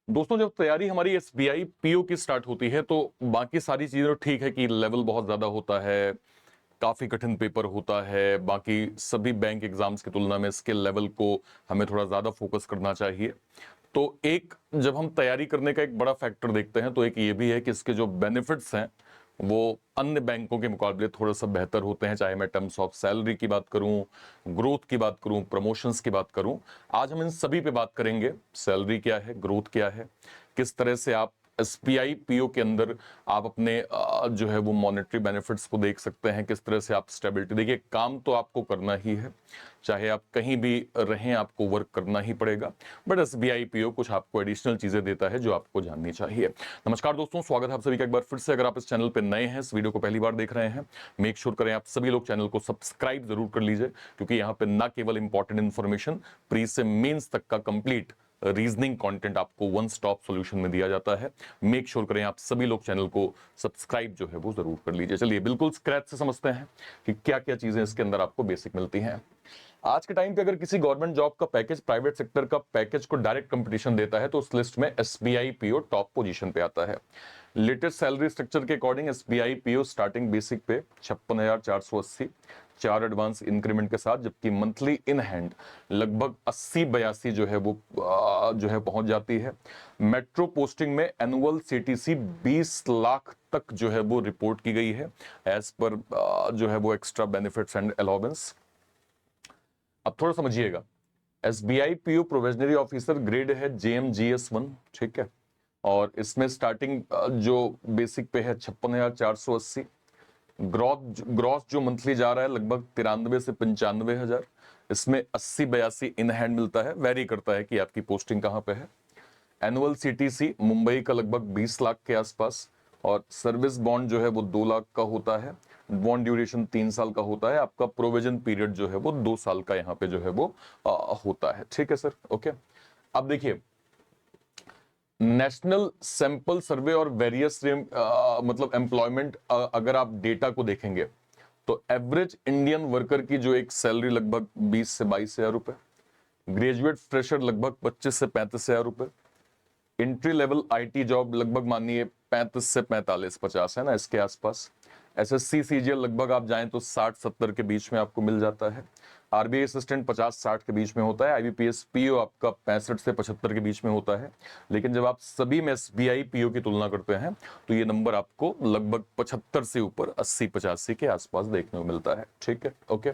दोस्तों, जब तैयारी हमारी एसबीआई पीओ की स्टार्ट होती है तो बाकी सारी चीजें तो ठीक है कि लेवल बहुत ज्यादा होता है, काफी कठिन पेपर होता है। बाकी सभी बैंक एग्जाम्स की तुलना में इसके लेवल को हमें थोड़ा ज्यादा फोकस करना चाहिए। तो एक जब हम तैयारी करने का एक बड़ा फैक्टर देखते हैं तो एक ये भी है कि इसके जो बेनिफिट्स हैं वो अन्य बैंकों के मुकाबले थोड़ा सा बेहतर होते हैं। चाहे मैं टर्म्स ऑफ सैलरी की बात करूं, ग्रोथ की बात करूं, प्रमोशंस की बात करूं, आज हम इन सभी पे बात करेंगे। सैलरी क्या है, ग्रोथ क्या है, किस तरह से आप एसबीआई पीओ के अंदर आप अपने जो है वो मॉनेटरी बेनिफिट्स को देख सकते हैं, किस तरह से आप स्टेबिलिटी। देखिए, काम तो आपको करना ही है, चाहे आप कहीं भी रहें आपको वर्क करना ही पड़ेगा। बट एसबीआई पीओ कुछ आपको एडिशनल चीजें देता है जो आपको जाननी चाहिए। नमस्कार दोस्तों, स्वागत है आप सभी का एक बार फिर से। अगर आप इस चैनल पर नए हैं, इस वीडियो को पहली बार देख रहे हैं, मेक श्योर करें आप सभी लोग चैनल को सब्सक्राइब जरूर कर लीजिए, क्योंकि यहाँ पे ना केवल इंपॉर्टेंट इंफॉर्मेशन, प्री से मेंस तक का कंप्लीट रीजनिंग कंटेंट आपको वन स्टॉप सॉल्यूशन में दिया जाता है। मेक श्योर करें आप सभी लोग चैनल को सब्सक्राइब जो है वो जरूर कर लीजिए। चलिए बिल्कुल स्क्रैच से समझते हैं कि क्या क्या चीजें इसके अंदर आपको बेसिक मिलती हैं। आज के टाइम पे अगर किसी गवर्नमेंट जॉब का पैकेज प्राइवेट सेक्टर का पैकेज को डायरेक्ट कंपटीशन देता है तो उस लिस्ट में एसबीआई पीओ टॉप पोजीशन पे आता है। लेटेस्ट सैलरी स्ट्रक्चर के according SBI PO starting basic पे 56,480, 4 एडवांस इंक्रीमेंट के साथ, जबकि मंथली इन हैंड लगभग 80-82 जो है वो जो है पहुंच जाती है। मेट्रो पोस्टिंग में एनुअल सीटीसी 20 लाख तक जो है वो रिपोर्ट की गई है, एज पर जो है वो एक्स्ट्रा बेनिफिट्स एंड अलाउंस। अब थोड़ा समझिएगा, SBI PO provisionary officer grade है JMGS1, ठीक है। और इसमें स्टार्टिंग जो बेसिक पे है 56,480। ग्रॉस जो मंथली जा रहा है लगभग 93 से 95,000। इसमें 80-82 इन हैंड मिलता है, वेरी करता है कि आपकी पोस्टिंग कहां पे है। एनुअल सीटीसी मुंबई का लगभग 20 लाख के आसपास, और सर्विस बॉन्ड जो है वो 2 लाख का होता है। बॉन्ड ड्यूरेशन 3 साल का होता है। आपका प्रोविजन पीरियड जो है वो 2 साल का यहाँ पे जो है वो होता है, ठीक है सर, ओके। अब देखिए, नेशनल सैंपल सर्वे और वेरियस मतलब एम्प्लॉयमेंट, अगर आप डेटा को देखेंगे तो एवरेज इंडियन वर्कर की जो एक सैलरी लगभग 20 से 22 हजार रुपए, ग्रेजुएट फ्रेशर लगभग 25 से 35 हजार रुपए, एंट्री लेवल आईटी जॉब लगभग मानिए 35 से 45-50 है ना, इसके आसपास। एसएससी सीजीएल लगभग आप जाएं तो 60-70 के बीच में आपको मिल जाता है। आरबीआई असिस्टेंट 50-60 के बीच में होता है। आईबीपीएस पीओ आपका 65 से 75 के बीच में होता है। लेकिन जब आप सभी में एसबीआई पीओ की तुलना करते हैं तो ये नंबर आपको लगभग 75 से ऊपर 80-85 के आसपास देखने को मिलता है, ठीक है, ओके।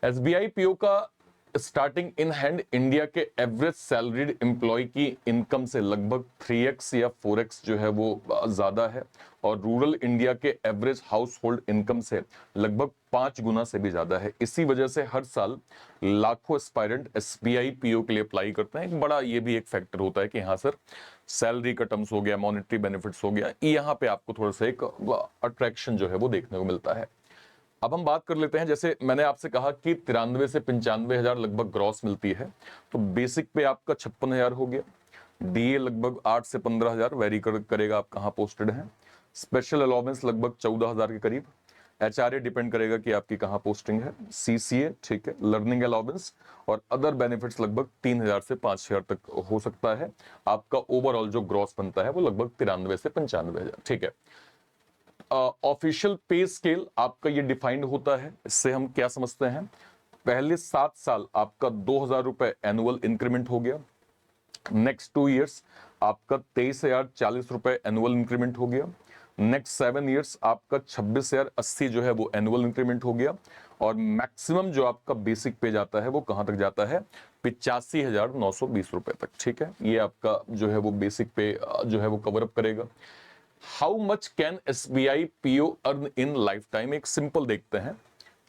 एसबीआई पीओ का स्टार्टिंग इन हैंड इंडिया के एवरेज सैलरीड एम्प्लॉय की इनकम से लगभग 3x या 4x जो है वो ज्यादा है, और रूरल इंडिया के एवरेज हाउस होल्ड इनकम से लगभग 5 गुना से भी ज्यादा है। इसी वजह से हर साल लाखों एस्पायरेंट एसबीआई पीओ के लिए अप्लाई करते हैं। एक बड़ा ये भी एक फैक्टर होता है कि हाँ सर, सैलरी का टर्म्स हो गया, मॉनेटरी बेनिफिट्स हो गया, यहाँ पे आपको थोड़ा सा एक अट्रैक्शन जो है वो देखने को मिलता है। अब हम बात कर लेते हैं, जैसे मैंने आपसे कहा कि 93 से 95,000 लगभग ग्रॉस मिलती है, तो बेसिक पे आपका 56,000 हो गया। डीए लगभग 8 से 15,000, वेरी करेगा आप कहाँ पोस्टेड हैं। स्पेशल अलाउंस लगभग 14,000 के करीब। एचआरए डिपेंड करेगा कि आपकी कहाँ पोस्टिंग है। सीसीए, ठीक है, लर्निंग अलाउंस और अदर बेनिफिट्स लगभग 3,000 से 5,000 तक हो सकता है। आपका ओवरऑल जो ग्रॉस बनता है वो लगभग 93 से 95,000, ठीक है। ऑफिशियल पे स्केल आपका ये डिफाइंड होता है। इससे हम क्या समझते हैं, पहले 7 साल आपका 2,000 रुपए एनुअल इंक्रीमेंट हो गया। नेक्स्ट 2 इयर्स आपका 23,040 रुपए एनुअल इंक्रीमेंट हो गया। नेक्स्ट 7 इयर्स आपका 26,080 जो है वो एनुअल इंक्रीमेंट हो गया। और मैक्सिमम जो आपका बेसिक पे जाता है वो कहां तक जाता है, 85,920 रुपए तक, ठीक है। ये आपका जो है वो बेसिक पे जो है वो कवर अप करेगा। How much can SBI PO earn in life time, एक सिंपल देखते हैं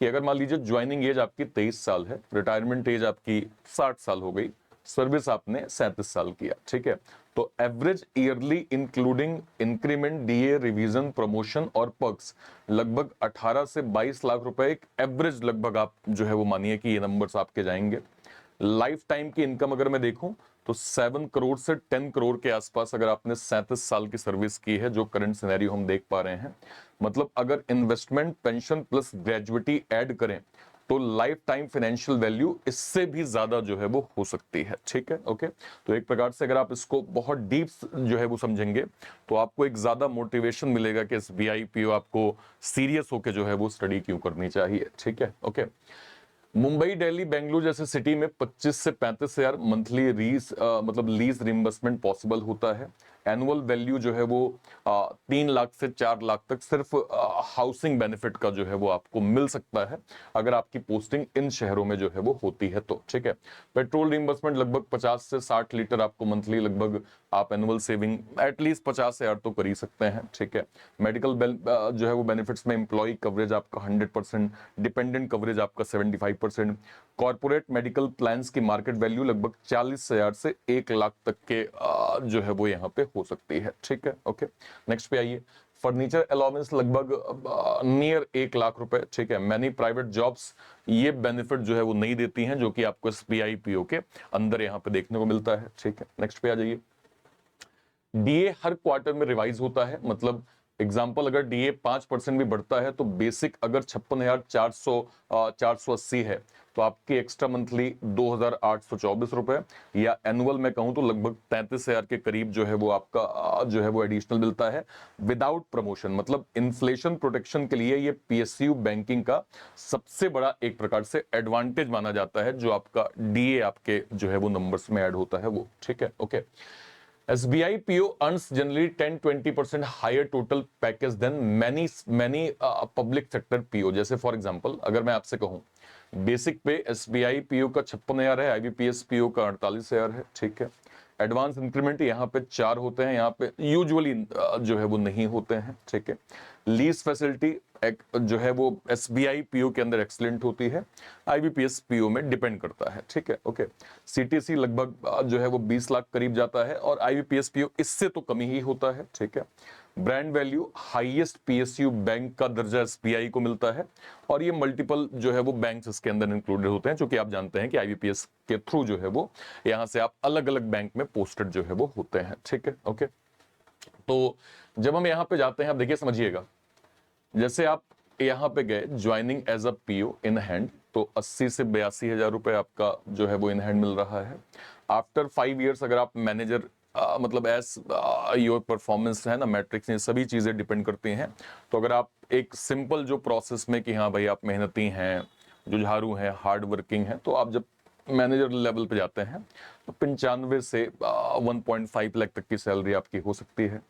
कि अगर मान लीजिए ज्वाइनिंग एज आपकी 23 साल है, रिटायरमेंट एज आपकी 60 साल हो गई, सर्विस आपने 37 साल किया, ठीक है, तो average yearly including increment, DA, revision, promotion और पर्क्स लगभग 18 से 22 लाख रुपए एक एवरेज लगभग आप जो है वो मानिए कि ये नंबर्स आपके जाएंगे। लाइफ टाइम की इनकम अगर मैं देखूं तो 7 करोड़ से 10 करोड़ के आसपास अगर आपने 37 साल की सर्विस की है, जो करंट सिनेरियो हम देख पा रहे हैं। मतलब अगर इन्वेस्टमेंट, पेंशन प्लस ग्रेजुइटी ऐड करें तो लाइफ टाइम फाइनेंशियल वैल्यू इससे भी ज्यादा जो है वो हो सकती है। ठीक है, ओके। तो एक प्रकार से अगर आप इसको बहुत डीप जो है वो समझेंगे तो आपको एक ज्यादा मोटिवेशन मिलेगा कि एसबीआई पीओ आपको सीरियस होकर जो है वो स्टडी क्यों करनी चाहिए। ठीक है, ओके। मुंबई, दिल्ली, बेंगलुरु जैसे सिटी में 25 से 35 हजार मंथली मतलब लीज रिम्बर्समेंट पॉसिबल होता है। एनुअल वैल्यू जो है वो 3 लाख से 4 लाख तक सिर्फ हाउसिंग बेनिफिट का जो है वो आपको मिल सकता है अगर आपकी पोस्टिंग इन शहरों में जो है वो होती है तो। ठीक है। पेट्रोल रिम्बर्समेंट लगभग 50 से 60 लीटर आपको मंथली लगभग आप एनुअल सेविंग एटलीस्ट 50 हजार तो कर ही सकते हैं। ठीक है। मेडिकल जो है वो बेनिफिट्स में एम्प्लॉय कवरेज आपका 100%, डिपेंडेंट कवरेज आपका 75%, कॉर्पोरेट मेडिकल प्लान्स की मार्केट वैल्यू लगभग 40,000 से 1 लाख तक के जो है वो यहाँ पे हो सकती है। ठीक है, ओके। नेक्स्ट पे आइए। फर्नीचर अलाउंस लगभग नियर 1 लाख रुपए। ठीक है। मैनी प्राइवेट जॉब्स ये बेनिफिट जो है वो नहीं देती हैं, जो कि आपको एसबीआई पीओ के अंदर यहाँ पे देखने को मिलता है। ठीक है। नेक्स्ट पे आ जाइए। डीए हर क्वार्टर में रिवाइज होता है, मतलब एग्जाम्पल अगर डीए 5% भी बढ़ता है तो बेसिक अगर 56,480 है तो आपकी एक्स्ट्रा मंथली 2,824 रुपए, या एनुअल में कहूं तो लगभग 33,000 के करीब जो है वो आपका जो है वो एडिशनल मिलता है विदाउट प्रमोशन। मतलब इन्फ्लेशन प्रोटेक्शन के लिए ये पीएसयू बैंकिंग का सबसे बड़ा एक प्रकार से एडवांटेज माना जाता है, जो आपका डीए आपके जो है वो नंबर्स में ऐड होता है वो। ठीक है, okay. SBI PO earns generally 10-20% higher total package than many public sector PO। जैसे फॉर एग्जांपल अगर मैं आपसे कहूं बेसिक पे SBI PO का 56,000 है, IBPS PO का 48,000 है। ठीक है। एडवांस इंक्रीमेंट यहाँ पे 4 होते हैं, यहाँ पे यूजुअली जो है वो नहीं होते हैं। ठीक है। लीज फैसिलिटी जो है वो एसबीआई पीओ के अंदर एक्सलेंट होती है, आईबीपीएस पीओ में डिपेंड करता है। ठीक है, ओके। सीटीसी लगभग जो है वो 20 लाख करीब जाता है और आईबीपीएस पीओ इससे तो कम ही होता है। ठीक है। Brand value highest PSU bank का दर्जा एसबीआई को मिलता है और ये मल्टीपल जो है वो बैंक्स इसके अंदर इंक्लूडेड होते हैं, क्योंकि आप जानते हैं कि आईबीपीएस के थ्रू जो है वो यहां से आप अलग अलग बैंक में पोस्टेड जो है वो होते हैं। ठीक है, ओके। तो जब हम यहां पे जाते हैं, आप देखिए समझिएगा, जैसे आप यहां पे गए joining as a PO in hand तो 80 से 82,000 रुपए आपका जो है वो इन हैंड मिल रहा है। आफ्टर 5 इयर्स अगर आप मैनेजर मतलब एज योर परफॉर्मेंस है ना, मैट्रिक्स, ये सभी चीजें डिपेंड करती हैं। तो अगर आप एक सिंपल जो प्रोसेस में कि हाँ भाई आप मेहनती हैं, जुझारू हैं, हार्ड वर्किंग हैं, तो आप जब मैनेजर लेवल पे जाते हैं तो 95 से 1.5 लाख तक की सैलरी आपकी हो सकती है।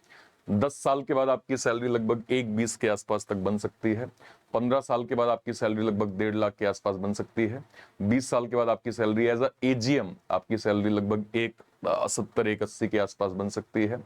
10 साल के बाद आपकी सैलरी लगभग 1.20 के आसपास तक बन सकती है। 15 साल के बाद आपकी सैलरी लगभग 1.5 लाख के आसपास बन सकती है। 20 साल के बाद आपकी सैलरी एज अ एजीएम आपकी सैलरी लगभग 1.70-1.80 के आसपास बन सकती है।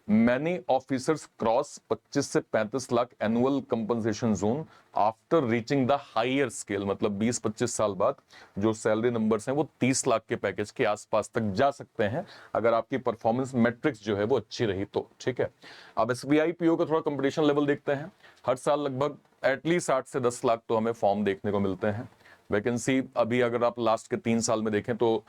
मैनी ऑफिसर्स क्रॉस 25 से 35 lakh annual compensation zone after reaching the higher scale, मतलब 20-25 साल बाद जो सैलरी नंबर्स हैं वो 30 लाख के पैकेज के आसपास तक जा सकते हैं अगर आपकी परफॉर्मेंस मैट्रिक्स जो है वो अच्छी रही तो। ठीक है। अब एसबीआई पीओ का थोड़ा कंपटीशन लेवल देखते हैं। हर साल लगभग एटलीस्ट 8 से 10 लाख तो हमें फॉर्म देखने को मिलते हैं। वैकेंसी अभी अगर आप लास्ट के 3 साल में देखें तो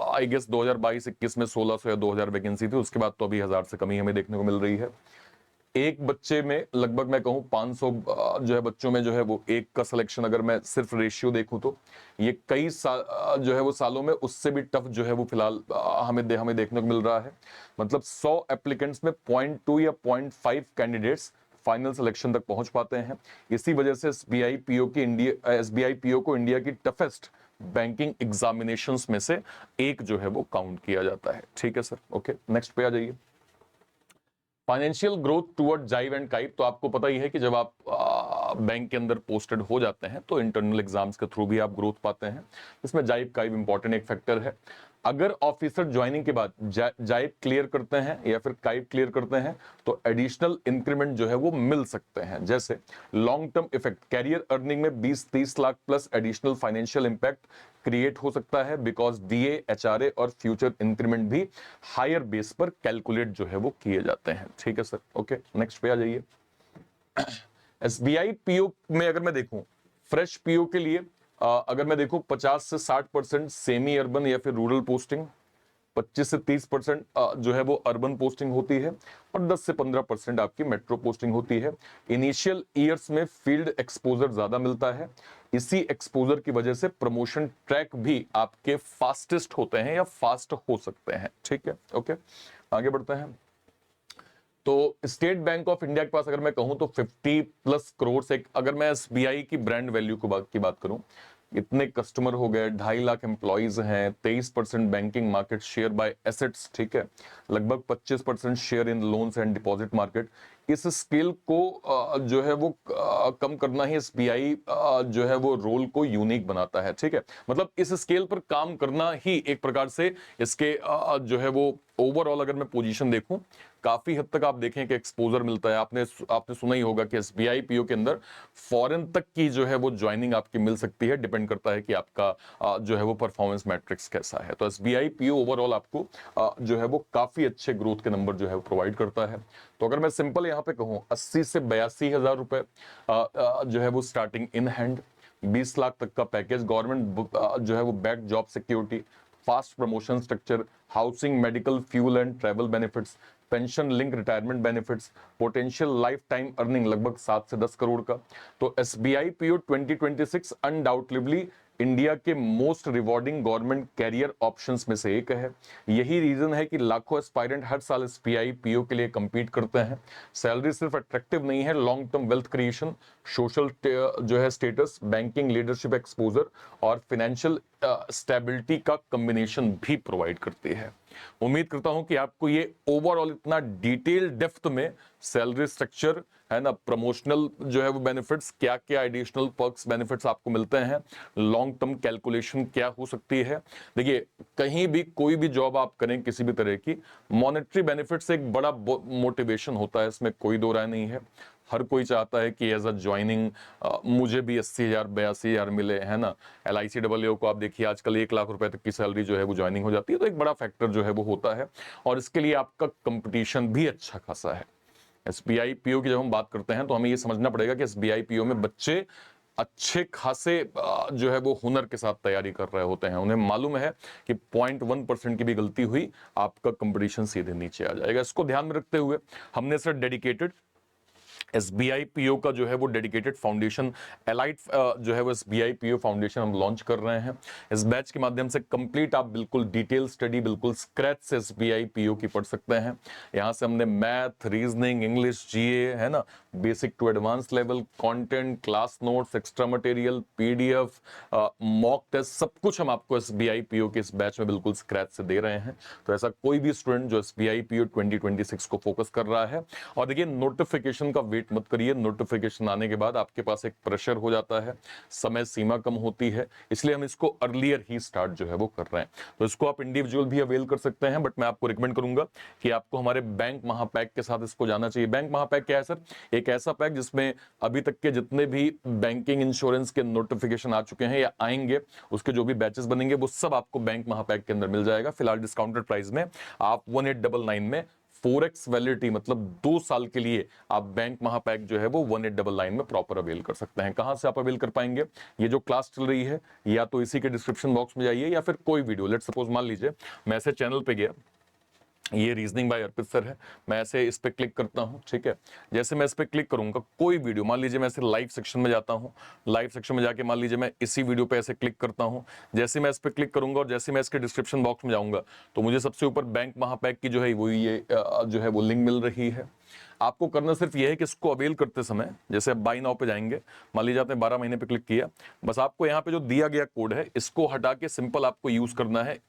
आई गेस 2022-21 में 1600 या 2000 वैकेंसी थी, उसके बाद तो अभी 1000 से कम ही हमें देखने को मिल रही है। एक बच्चे में लगभग मैं कहूं 500 जो है बच्चों में जो है वो एक का सिलेक्शन, अगर मैं सिर्फ रेशियो देखूं तो ये कई साल जो है वो सालों में उससे भी टफ जो है वो फिलहाल हमें देखने को मिल रहा है। मतलब 100 एप्लीकेंट्स में 0.2 या 0.5 कैंडिडेट्स फाइनल सिलेक्शन तक पहुंच पाते हैं। इसी वजह से एसबीआई पीओ को इंडिया की टफेस्ट बैंकिंग एग्जामिनेशंस में से एक जो है वो काउंट किया जाता है। ठीक है सर, ओके। नेक्स्ट पे आ जाइए। Financial growth toward जाइव and cab, तो आपको पता ही है कि जब आप बैंक के अंदर पोस्टेड हो जाते हैं तो इंटरनल एग्जाम्स के थ्रू भी आप ग्रोथ पाते हैं। इसमें जाइव काइब इंपॉर्टेंट एक फैक्टर है। अगर ऑफिसर ज्वाइनिंग के बाद जाइब क्लियर करते हैं या फिर काइब क्लियर करते हैं तो एडिशनल इंक्रीमेंट जो है वो मिल सकते हैं। जैसे long term effect, career earning में 20-30 lakh plus additional financial impact create हो सकता है, बिकॉज डीए, एचआरए और फ्यूचर इंक्रीमेंट भी हायर बेस पर कैलकुलेट जो है वो किए जाते हैं। ठीक है सर, ओके। नेक्स्ट पे आ जाइए। एसबीआई पीओ में अगर मैं देखूं फ्रेश पीओ के लिए अगर मैं देखूं 50 से 60% सेमी अर्बन या फिर रूरल पोस्टिंग, 25 से 30% जो है वो अर्बन पोस्टिंग होती है और 10 से 15% आपकी मेट्रो पोस्टिंग होती है। इनिशियल ईयर्स में फील्ड एक्सपोजर ज्यादा मिलता है। इसी एक्सपोजर की वजह से प्रमोशन ट्रैक भी आपके फास्टेस्ट होते हैं या फास्ट हो सकते हैं। ठीक है, ओके, आगे बढ़ते हैं। तो स्टेट बैंक ऑफ इंडिया के पास अगर मैं कहूं तो 50+ करोड़ से, अगर मैं एसबीआई की ब्रांड वैल्यू की बात करूं, इतने कस्टमर हो गए, 2.5 लाख एम्प्लॉइज हैं, 23% banking market share by assets, ठीक है, लगभग 25% share in loans and deposit market. इस स्केल को जो है वो कम करना ही एसबीआई जो है वो रोल को यूनिक बनाता है। ठीक है, मतलब इस स्केल पर काम करना ही एक प्रकार से इसके जो है वो ओवरऑल अगर मैं पोजीशन देखूं, काफी हद तक आप देखें कि एक्सपोजर मिलता है। आपने सुना ही होगा कि एसबीआई पीओ के अंदर फॉरेन तक की जो है वो ज्वाइनिंग आपकी मिल सकती है, डिपेंड करता है कि आपका जो है वो परफॉर्मेंस मैट्रिक्स कैसा है। तो एसबीआई पीओ ओवरऑल आपको जो है वो काफी अच्छे ग्रोथ के नंबर जो है वो प्रोवाइड करता है। तो अगर मैं सिंपल यहाँ पे कहूँ 80 से 82 हजार रुपए जो है वो स्टार्टिंग इन हैंड, 20 लाख तक का पैकेज, गवर्नमेंट जो है वो back job security, fast promotion structure, housing, medical, fuel and travel benefits, pension link retirement benefits, potential life time earning लगभग 7 से 10 करोड़ का। तो एसबीआई पीओ 2026 अनडाउटेबली इंडिया के most rewarding government career options में से एक है। यही रीजन है कि लाखों एस्पायरेंट हर साल एसबीआई पीओ के लिए compete करते हैं। सैलरी सिर्फ अट्रैक्टिव नहीं है, long term wealth creation, social जो है स्टेटस, बैंकिंग लीडरशिप एक्सपोजर और फाइनेंशियल स्टेबिलिटी का कॉम्बिनेशन भी प्रोवाइड करती है। उम्मीद करता हूं कि आपको ये ओवरऑल इतना डिटेल डेप्थ में सैलरी स्ट्रक्चर है ना, प्रमोशनल जो है वो बेनिफिट्स, क्या क्या एडिशनल पर्क्स बेनिफिट्स आपको मिलते हैं, लॉन्ग टर्म कैलकुलेशन क्या हो सकती है। देखिए, कहीं भी कोई भी जॉब आप करें किसी भी तरह की, मॉनेटरी बेनिफिट्स एक बड़ा मोटिवेशन होता है, इसमें कोई दो राय नहीं है। हर कोई चाहता है कि एज अ ज्वाइनिंग मुझे भी 80,000 82,000 मिले, है ना। LIC को आप देखिए, आजकल 1 लाख रुपए तक की सैलरी जो है वो ज्वाइनिंग हो जाती है, तो एक बड़ा फैक्टर जो है वो होता है, और इसके लिए आपका कंपटीशन भी अच्छा खासा है। एसबीआई पीओ की जब हम बात करते हैं तो हमें ये समझना पड़ेगा कि एसबीआई पीओ में बच्चे अच्छे खासे जो है वो हुनर के साथ तैयारी कर रहे होते हैं। उन्हें मालूम है कि 0.1% की भी गलती हुई, आपका कंपटीशन सीधे नीचे आ जाएगा। इसको ध्यान में रखते हुए हमने सर डेडिकेटेड एसबीआई पीओ का जो है वो डेडिकेटेड फाउंडेशन, एलाइट जो है वो एसबीआई पीओ फाउंडेशन हम लॉन्च कर रहे हैं। इस बैच के माध्यम से कंप्लीट आप बिल्कुल डिटेल स्टडी, बिल्कुल स्क्रैच से एसबीआई पीओ की पढ़ सकते हैं। यहां से हमने मैथ, रीजनिंग, इंग्लिश, जीए, है ना, basic to advance level, content, class notes, extra material, PDF, mock test, सब कुछ हम आपको एसबीआई पीओ के इस बैच में बिल्कुल स्क्रैच से दे रहे हैं। तो ऐसा कोई भी स्टूडेंट जो एसबीआई पीओ 2026 को फोकस कर रहा है, और देखिए नोटिफिकेशन का वेट मत करिए, नोटिफिकेशन आने के बाद आपके पास एक प्रेशर हो जाता है, समय सीमा कम होती है, इसलिए हम इसको अर्लियर ही स्टार्ट जो है वो कर रहे हैं। तो इसको आप इंडिविजुअल भी अवेल कर सकते हैं, बट मैं आपको रिकमेंड करूंगा कि आपको हमारे बैंक महापैक के साथ इसको जाना चाहिए। बैंक महापैक क्या है सर? एक ऐसा पैक जिसमें अभी तक के जितने भी बैंकिंग इंश्योरेंस के नोटिफिकेशन आ चुके हैं या आएंगे, उसके जो भी बैचेस बनेंगे वो सब आपको बैंक महापैक के अंदर मिल जाएगा। फिलहाल डिस्काउंटेड प्राइस में आप 1899 में 4x वैलिडिटी, मतलब 2 साल के लिए आप बैंक महापैक जो है वो 1899 में प्रॉपर अवेल कर सकते हैं। कहां से आप अवेल कर पाएंगे? ये जो क्लास चल रही है, या तो इसी के डिस्क्रिप्शन बॉक्स में जाइए, या फिर कोई वीडियो, लेट सपोज मान लीजिए मैं ऐसे चैनल पे गया, ये रीजनिंग बाय अर्पित सर है, मैं ऐसे इस पे क्लिक करता हूं, ठीक है। जैसे मैं इस पे क्लिक करूंगा, कोई वीडियो, मान लीजिए मैं ऐसे लाइव सेक्शन में जाता हूं, लाइव सेक्शन में जाके मान लीजिए मैं इसी वीडियो पे ऐसे क्लिक करता हूं, जैसे मैं इस पे क्लिक करूंगा और जैसे मैं इसके डिस्क्रिप्शन बॉक्स में जाऊंगा, तो मुझे सबसे ऊपर बैंक महापैक की जो है वो ये जो है वो लिंक मिल रही है। आपको करना सिर्फ ये है कि इसको अवेल करते समय, जैसे आप बाई नाउ पे जाएंगे, मान लीजिए आपने 12 महीने पे क्लिक किया, बस आपको यहाँ पे जो दिया गया कोड है इसको हटा के सिंपल आपको यूज करना है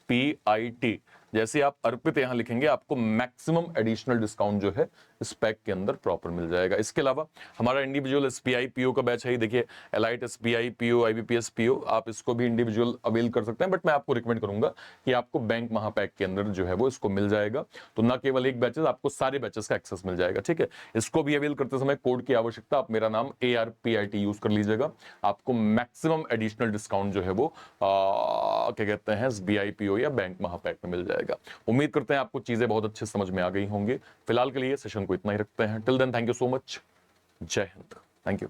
ARPIT। जैसे आप अर्पित यहां लिखेंगे, आपको मैक्सिमम एडिशनल डिस्काउंट जो है इस पैक के अंदर प्रॉपर मिल जाएगा। इसके अलावा हमारा इंडिविजुअल एसबीआई पीओ का बैच है, देखिए elite SBI PO, IBPS PO, आप इसको भी इंडिविजुअल अवेल कर सकते हैं, बट मैं आपको रिकमेंड करूंगा कि आपको बैंक महापैक के अंदर जो है वो इसको मिल जाएगा। तो ना केवल एक बैचेस, आपको सारे बैचेस का एक्सेस मिल जाएगा, ठीक है। इसको भी अवेल करते समय कोड की आवश्यकता, आप मेरा नाम ARPIT यूज कर लीजिएगा, आपको मैक्सिमम एडिशनल डिस्काउंट जो है वो क्या कहते हैं एसबीआई पीओ या बैंक महापैक में मिल जाएगा। उम्मीद करते हैं आपको चीजें बहुत अच्छे समझ में आ गई होंगी। फिलहाल के लिए सेशन को इतना ही रखते हैं। Till then, thank you so much. जय हिंद। Thank you.